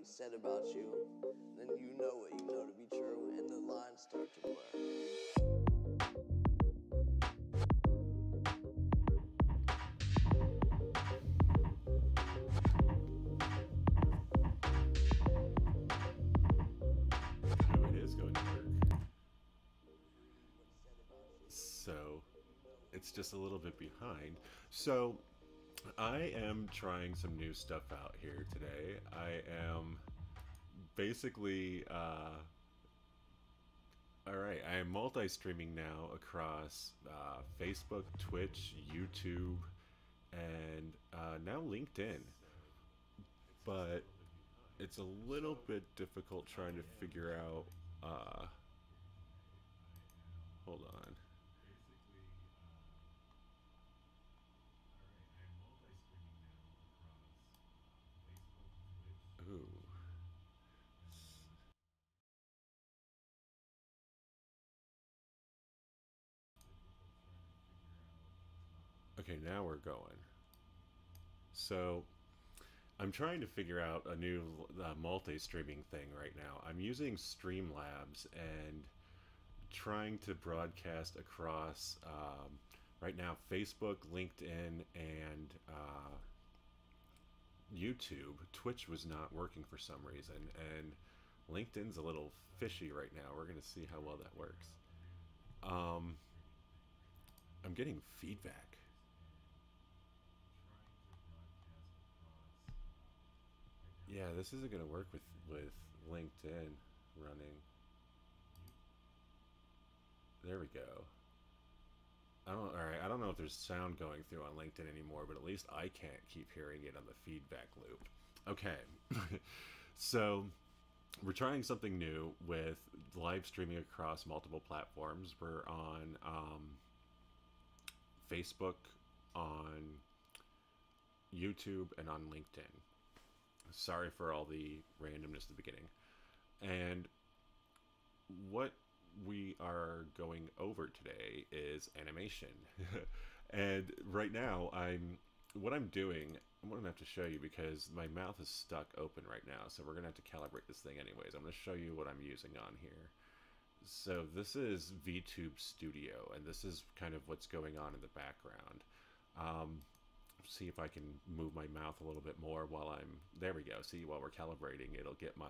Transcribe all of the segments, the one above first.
was said about you, then you know what you know to be true, and the lines start to blur. So it's just a little bit behind. So I am trying some new stuff out here today. I am basically alright, I am multi-streaming now across Facebook, Twitch, YouTube, and now LinkedIn. But it's a little bit difficult trying to figure out hold on. Ooh. Okay, now we're going. So I'm trying to figure out a new multi-streaming thing right now. I'm using Streamlabs and trying to broadcast across right now Facebook, LinkedIn, and YouTube. Twitch was not working for some reason, and LinkedIn's a little fishy right now. We're going to see how well that works. I'm getting feedback. Yeah, this isn't going to work with LinkedIn running. There we go. Alright, I don't know if there's sound going through on LinkedIn anymore, but at least I can't keep hearing it on the feedback loop. Okay. So we're trying something new with live streaming across multiple platforms. We're on Facebook, on YouTube, and on LinkedIn. Sorry for all the randomness at the beginning. And what we are going over today is animation. And right now what I'm doing, I'm gonna have to show you because my mouth is stuck open right now, so we're gonna have to calibrate this thing anyways. I'm gonna show you what I'm using on here. So this is Vtube Studio, and this is kind of what's going on in the background. See if I can move my mouth a little bit more while there we go. See, while we're calibrating, it'll get my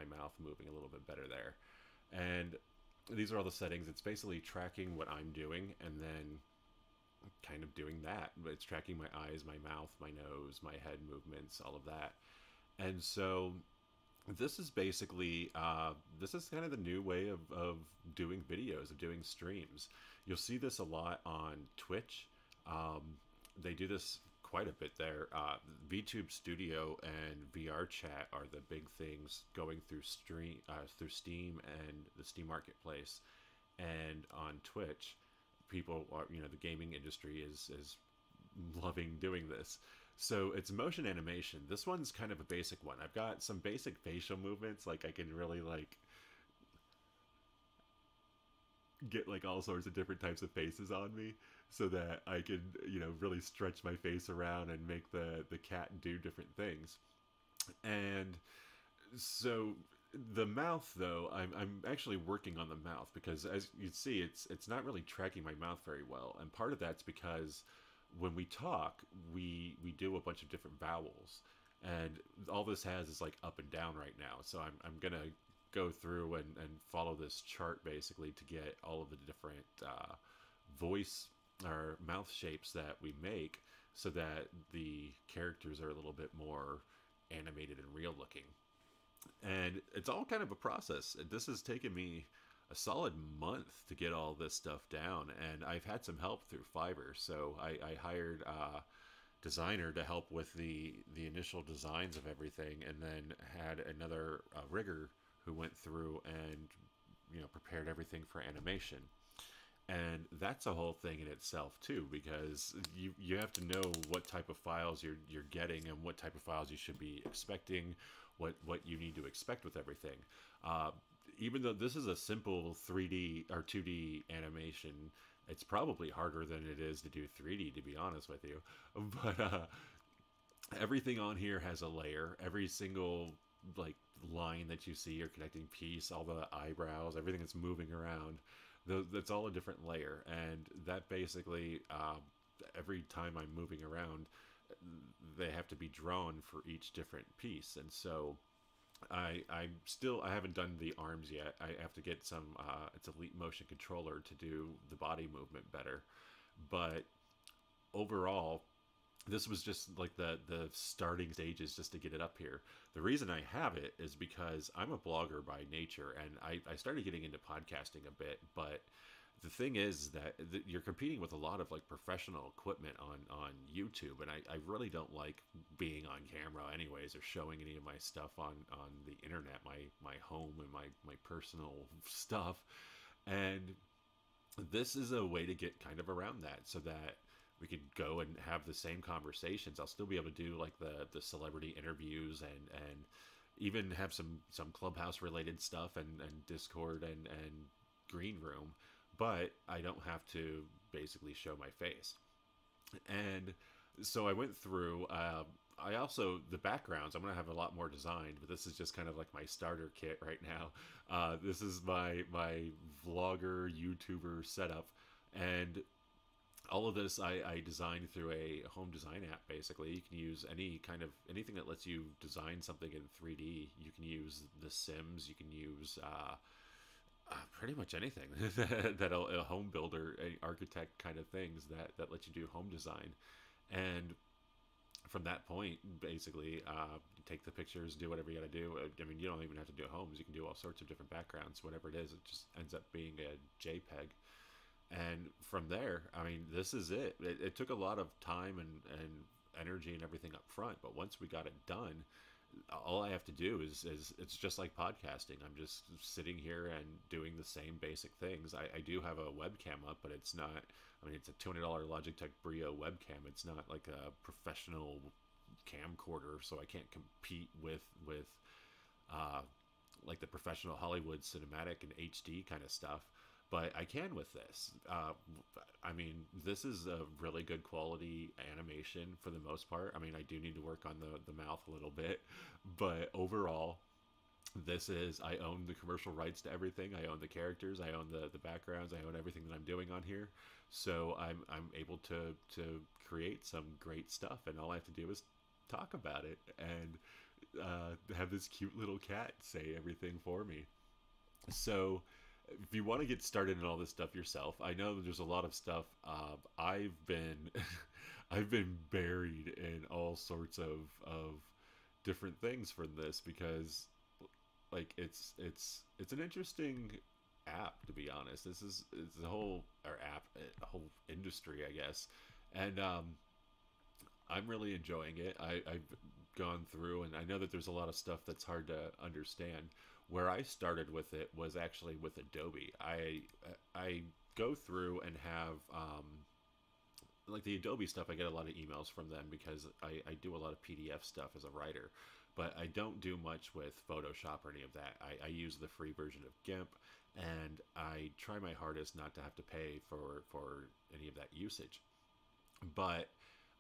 mouth moving a little bit better there. And these are all the settings. It's basically tracking what I'm doing and then kind of doing that. It's tracking my eyes, my mouth, my nose, my head movements, all of that. And so this is basically, this is kind of the new way of doing videos, of doing streams. You'll see this a lot on Twitch. They do this quite a bit there. Vtube Studio and VRChat are the big things going through Steam and the Steam Marketplace, and on Twitch, people are, the gaming industry is loving doing this. So it's motion animation. This one's kind of a basic one. I've got some basic facial movements, like I can really get all sorts of different types of faces on me so that I can really stretch my face around and make the cat do different things. And so the mouth, though, I'm actually working on the mouth because, as you see, it's not really tracking my mouth very well, and part of that's because when we talk we do a bunch of different vowels, and all this has is up and down right now. So I'm gonna go through and follow this chart basically to get all of the different voice or mouth shapes that we make so that the characters are a little bit more animated and real looking. And it's all kind of a process. This has taken me a solid month to get all this stuff down, and I've had some help through Fiverr. So I hired a designer to help with the initial designs of everything, and then had another rigger who went through and prepared everything for animation. And that's a whole thing in itself too, because you have to know what type of files you're getting and what type of files you should be expecting, what you need to expect with everything. Even though this is a simple 3D or 2D animation, it's probably harder than it is to do 3D, to be honest with you. But everything on here has a layer. Every single like line that you see or connecting piece, all the eyebrows, everything that's moving around, that's all a different layer. And that basically, every time I'm moving around, they have to be drawn for each different piece. And so I haven't done the arms yet. I have to get some it's Elite Motion Controller to do the body movement better. But overall, this was just like the starting stages just to get it up here. The reason I have it is because I'm a blogger by nature, and I started getting into podcasting a bit. But the thing is that you're competing with a lot of like professional equipment on YouTube, and I really don't like being on camera anyways, or showing any of my stuff on the internet, my home and my personal stuff. And this is a way to get kind of around that, so that we could go and have the same conversations. I'll still be able to do like the celebrity interviews, and even have some Clubhouse related stuff, and Discord and Green Room, but I don't have to basically show my face. And so I went through. I also, the backgrounds, I'm going to have a lot more designed, but this is just kind of like my starter kit right now. This is my vlogger, YouTuber setup. And all of this I designed through a home design app. Basically, you can use anything that lets you design something in 3D. You can use The Sims. You can use pretty much anything that a home builder, a architect kind of things that let you do home design. And from that point, basically, you take the pictures, do whatever you got to do. I mean, you don't even have to do homes. You can do all sorts of different backgrounds, whatever it is. It just ends up being a JPEG. And from there, I mean, this is it. It took a lot of time and energy and everything up front, but once we got it done, all I have to do is it's just like podcasting. I'm just sitting here and doing the same basic things. I do have a webcam up, but it's not, I mean, it's a $200 Logitech Brio webcam. It's not like a professional camcorder, so I can't compete with like the professional Hollywood cinematic and HD kind of stuff. But I can with this. I mean, this is a really good quality animation for the most part. I mean, I do need to work on the mouth a little bit, but overall, I own the commercial rights to everything. I own the characters. I own the backgrounds. I own everything that I'm doing on here. So I'm able to create some great stuff, and all I have to do is talk about it and have this cute little cat say everything for me. So if you want to get started in all this stuff yourself, I know there's a lot of stuff. I've been I've been buried in all sorts of different things from this, because like it's an interesting app, to be honest. It's a whole a whole industry, I guess. And I'm really enjoying it. I've gone through, and I know that there's a lot of stuff that's hard to understand. Where I started with it was actually with Adobe. I go through and have like the Adobe stuff. I get a lot of emails from them because I do a lot of PDF stuff as a writer, but I don't do much with Photoshop or any of that. I use the free version of GIMP, and I try my hardest not to have to pay for any of that usage. But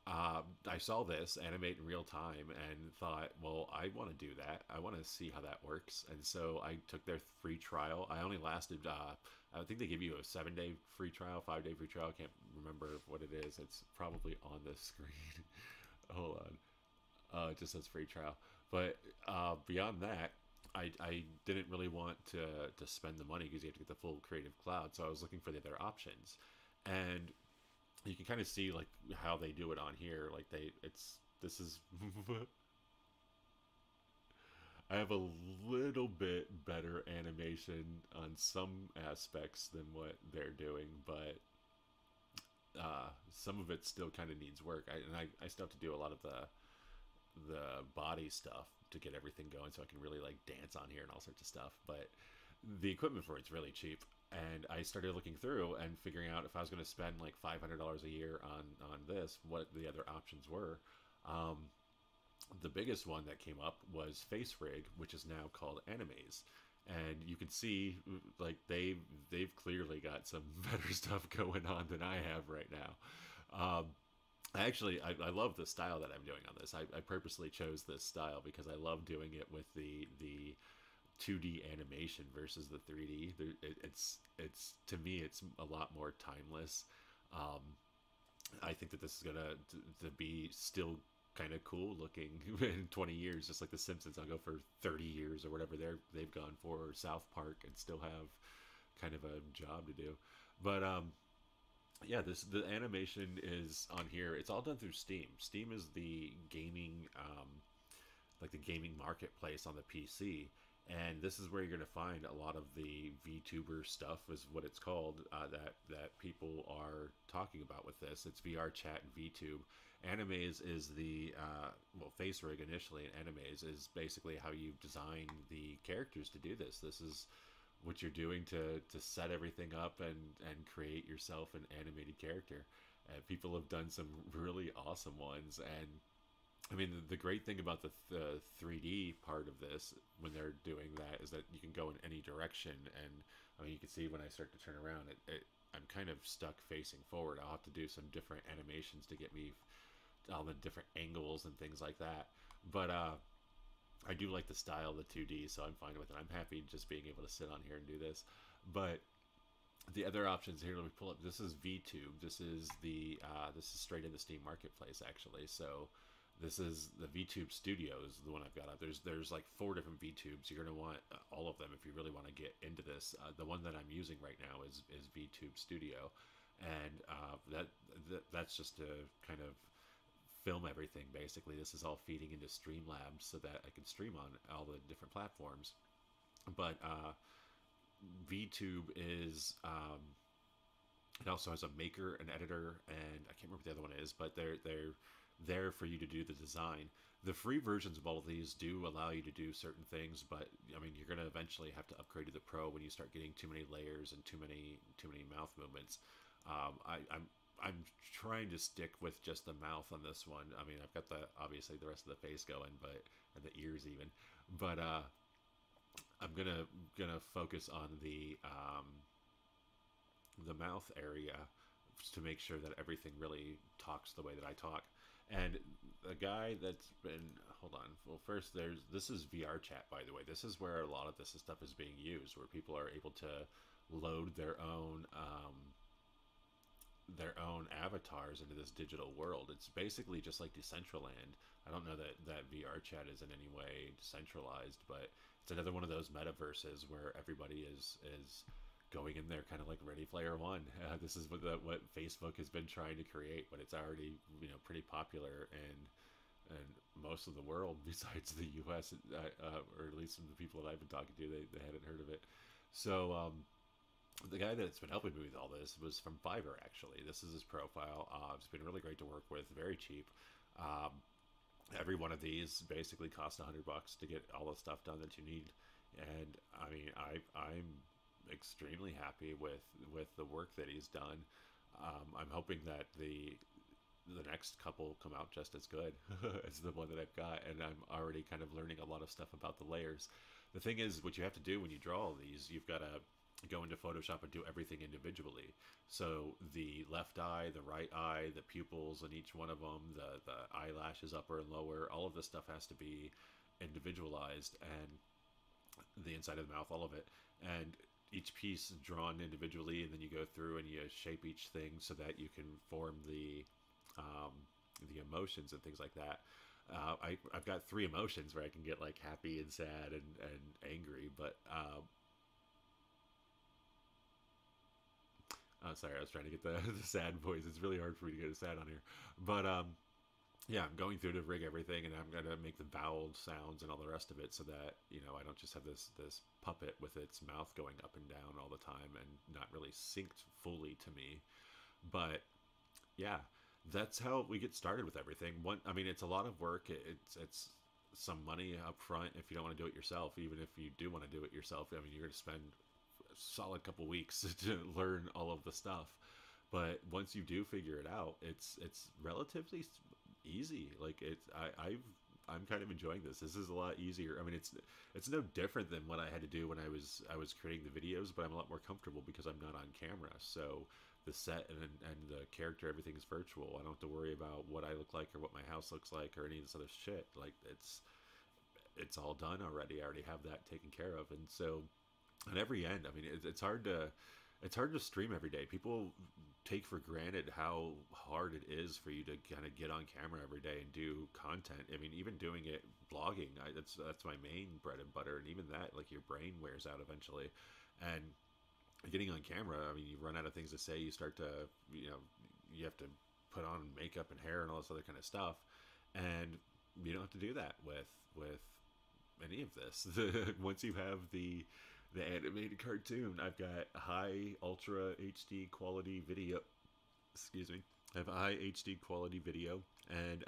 I saw this animate in real time and thought, well, I want to do that. I want to see how that works. And so I took their free trial. I only lasted, I think they give you a 7-day free trial, 5-day free trial. I can't remember what it is. It's probably on the screen. Hold on. It just says free trial. But beyond that, I didn't really want to spend the money because you have to get the full Creative Cloud. So I was looking for the other options. And you can kind of see like how they do it on here. Like this is I have a little bit better animation on some aspects than what they're doing, but some of it still kind of needs work. I still have to do a lot of the body stuff to get everything going, so I can really like dance on here and all sorts of stuff. But the equipment for it's really cheap. And I started looking through and figuring out if I was going to spend like $500 a year on this, what the other options were. The biggest one that came up was Face Rig, which is now called Animaze. And you can see like they've clearly got some better stuff going on than I have right now. I love the style that I'm doing on this. I purposely chose this style because I love doing it with the 2D animation versus the 3D. It's to me it's a lot more timeless. Um, I think that this is gonna to be still kind of cool looking in 20 years, just like The Simpsons. I'll go for 30 years or whatever they've gone for, or South Park, and still have kind of a job to do. But yeah, this the animation is on here. It's all done through Steam. Steam is the gaming like the gaming marketplace on the PC, and this is where you're going to find a lot of the VTuber stuff, is what it's called, that people are talking about with this. It's VRChat and Vtube. Animes is the well, face rig initially, and animes is basically how you design the characters to do this. This is what you're doing to set everything up and create yourself an animated character. And people have done some really awesome ones. And I mean, the great thing about the 3D part of this, when they're doing that, is that you can go in any direction. And I mean, you can see when I start to turn around, I'm kind of stuck facing forward. I'll have to do some different animations to get me all the different angles and things like that. But I do like the style of the 2D, so I'm fine with it. I'm happy just being able to sit on here and do this. But the other options here, let me pull up. This is VTube. This is this is straight in the Steam Marketplace, actually. So this is the Vtube Studio is the one I've got up. There's like 4 different VTubes. You're gonna want all of them if you really want to get into this. The one that I'm using right now is Vtube Studio, and that's just to kind of film everything. Basically, this is all feeding into Streamlabs so that I can stream on all the different platforms. But VTube is it also has a maker, an editor, and I can't remember what the other one is, but they're there for you to do the design. The free versions of all of these do allow you to do certain things, but I mean, you're going to eventually have to upgrade to the pro when you start getting too many layers and too many mouth movements. I'm trying to stick with just the mouth on this one. I mean, I've got obviously the rest of the face going, but and the ears even, but I'm gonna focus on the mouth area to make sure that everything really talks the way that I talk. And the guy that's been, hold on, well, first this is VRChat, by the way. This is where a lot of this stuff is being used, where people are able to load their own avatars into this digital world. It's basically just like Decentraland. I don't know that VRChat is in any way decentralized, but it's another one of those metaverses where everybody is going in there kind of like Ready Player One. This is what Facebook has been trying to create, but it's already pretty popular and most of the world besides the U.S. Or at least some of the people that I've been talking to, they hadn't heard of it. So the guy that's been helping me with all this was from Fiverr, actually. This is his profile. It's been really great to work with, very cheap. Every one of these basically costs $100 to get all the stuff done that you need. And I mean, I'm extremely happy with the work that he's done. I'm hoping that the next couple come out just as good as the one that I've got, and I'm already kind of learning a lot of stuff about the layers. The thing is, what you have to do when you draw all these, you've got to go into Photoshop and do everything individually. So the left eye, the right eye, the pupils in each one of them, the eyelashes upper and lower, all of this stuff has to be individualized, and the inside of the mouth, all of it. And each piece drawn individually, and then you go through and you shape each thing so that you can form the emotions and things like that. I've got 3 emotions where I can get like happy and sad and angry, but sorry, I was trying to get the sad voice. It's really hard for me to get a sad on here, but yeah, I'm going through to rig everything, and I'm gonna make the vowel sounds and all the rest of it so that I don't just have this puppet with its mouth going up and down all the time and not really synced fully to me. But yeah, that's how we get started with everything. I mean, it's a lot of work. It's some money up front if you don't want to do it yourself. Even if you do want to do it yourself, I mean, you're going to spend a solid couple weeks to learn all of the stuff. But once you do figure it out, it's relatively easy. Like I'm kind of enjoying this. This is a lot easier. I mean, it's no different than what I had to do when I was creating the videos, but I'm a lot more comfortable because I'm not on camera. So the set and the character, everything is virtual. I don't have to worry about what I look like or what my house looks like or any of this other shit. Like it's all done already. I already have that taken care of. And so on every end, I mean, it's hard to stream every day. People take for granted how hard it is for you to kind of get on camera every day and do content. I mean, even doing it, blogging, that's my main bread and butter. And even that, like, your brain wears out eventually. And getting on camera, I mean, you run out of things to say. You start to, you have to put on makeup and hair and all this other kind of stuff. And you don't have to do that with any of this. Once you have the animated cartoon, I've got high ultra HD quality video. Excuse me. I have high HD quality video, and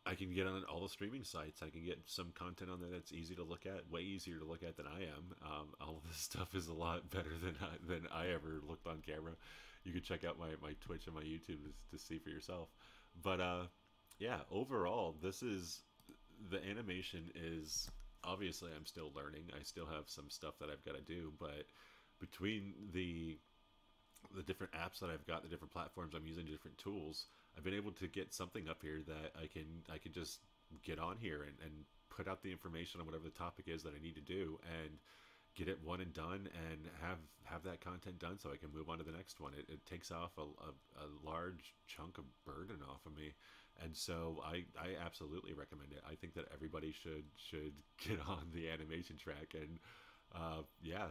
I can get on all the streaming sites. I can get some content on there that's easy to look at, way easier to look at than I am. All of this stuff is a lot better than I ever looked on camera. You can check out my Twitch and my YouTube to see for yourself. But yeah, overall, the animation is, obviously I'm still learning. I still have some stuff that I've got to do, but between the different apps that I've got, the different platforms I'm using, different tools, I've been able to get something up here that I can just get on here and put out the information on whatever the topic is that I need to do, and get it one and done, and have that content done so I can move on to the next one. It takes off a large chunk of burden off of me. And so I absolutely recommend it. I think that everybody should get on the animation track. And yeah,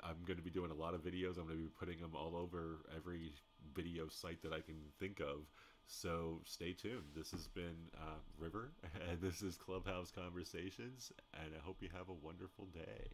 I'm going to be doing a lot of videos. I'm going to be putting them all over every video site that I can think of. So stay tuned. This has been River, and this is Clubhouse Conversations, and I hope you have a wonderful day.